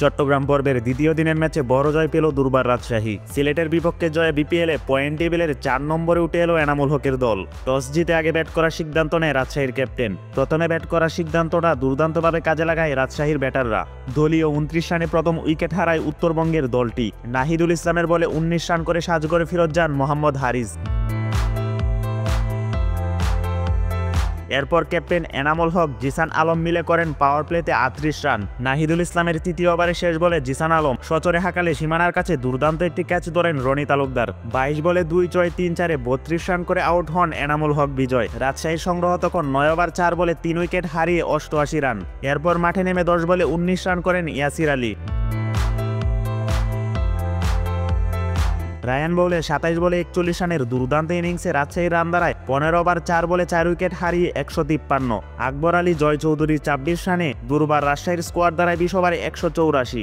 চট্টগ্রাম পর্বের দ্বিতীয় দিনের ম্যাচে বড় জয় পেল দুর্বার রাজশাহী। সিলেটের বিপক্ষে জয়ে বিপিএলে পয়েন্ট টেবিলের 4 নম্বরে উঠে এলো এনামুল হকের দল। টস জিতে আগে ব্যাট করার সিদ্ধান্ত নেয় রাজশাহীর ক্যাপ্টেন। প্রথমে ব্যাট করার সিদ্ধান্তটা দুর্দান্তভাবে কাজে লাগায় রাজশাহীর ব্যাটাররা। দলীয় 29 রানে প্রথম উইকেট হারায় উত্তরবঙ্গের দলটি। নাহিদুল ইসলামের বলে 19 রান করে সাজঘরে ফেরত যান মোহাম্মদ হারিস। এরপর ক্যাপ্টেন এনামুল হক, জিসান আলম মিলে করেন পাওয়ার প্লেতে 38 রান। নাহিদুল ইসলামের তৃতীয় ওভারে শেষ বলে জিসান আলম সচরে হাঁকালে সীমানার কাছে দুর্দান্ত একটি ক্যাচ ধরেন রনি তালুকদার। 22 বলে 2 ছয় 3 4-এ 32 রান করে আউট হন এনামুল হক বিজয়। রাজশাহীর সংগ্রহ তখন 9 ওভার 4 বলে 3 উইকেট হারিয়ে 88 রান। এরপর মাঠে নেমে 10 বলে 19 রান করেন ইয়াসির আলী। রায়ান বলে 27 বলে 41 রানের দুর্দান্ত ইনিংসে রাজশাহীর রান দাঁড়ায় 15 ওভার 4 বলে 4 উইকেট হারিয়ে 153। আকবর আলী, জয় চৌধুরী 26 রানে দুর্বার রাজশাহীর স্কোয়াড দাঁড়ায় 20 ওভারে 184।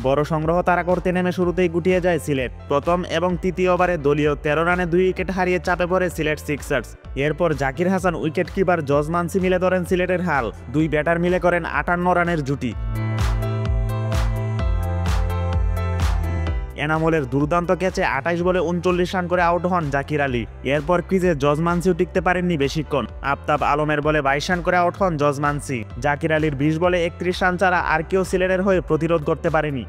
বড় সংগ্রহ তারা করতে নেমে শুরুতেই গুটিয়ে যায় সিলেট। প্রথম এবং তৃতীয় ওভারে দলীয় 13 রানে 2 উইকেট হারিয়ে চাপে পড়ে সিলেট সিক্সার্স। এরপর জাকির হাসান, উইকেট কিপার জজ মানসি মিলে ধরেন সিলেটের হাল। 2 ব্যাটার মিলে করেন 58 রানের জুটি। এনামুলের দুর্দান্ত ক্যাচে 28 বলে 39 রান করে আউট হন জাকির আলী। এরপর ক্রিজে জজ মানসিও টিকতে পারেননি বেশিক্ষণ। আফতাব আলমের বলে 22 রান করে আউট হন জজ মানসি। জাকির আলীর 20 বলে 31 রান ছাড়া আর কেউ সিলেটের হয়ে প্রতিরোধ করতে পারেনি।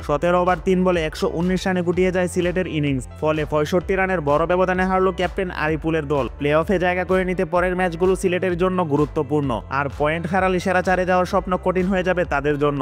17 ওভার 3 বলে 119 রানে গুটিয়ে যায় সিলেটের ইনিংস। ফলে 65 রানের বড় ব্যবধানে হারল ক্যাপ্টেন আরিপুলের দল। প্লে অফে জায়গা করে নিতে পরের ম্যাচগুলো সিলেটের জন্য গুরুত্বপূর্ণ। আর পয়েন্ট হারালে সেরা 4-এ যাওয়ার স্বপ্ন কঠিন হয়ে যাবে তাদের জন্য।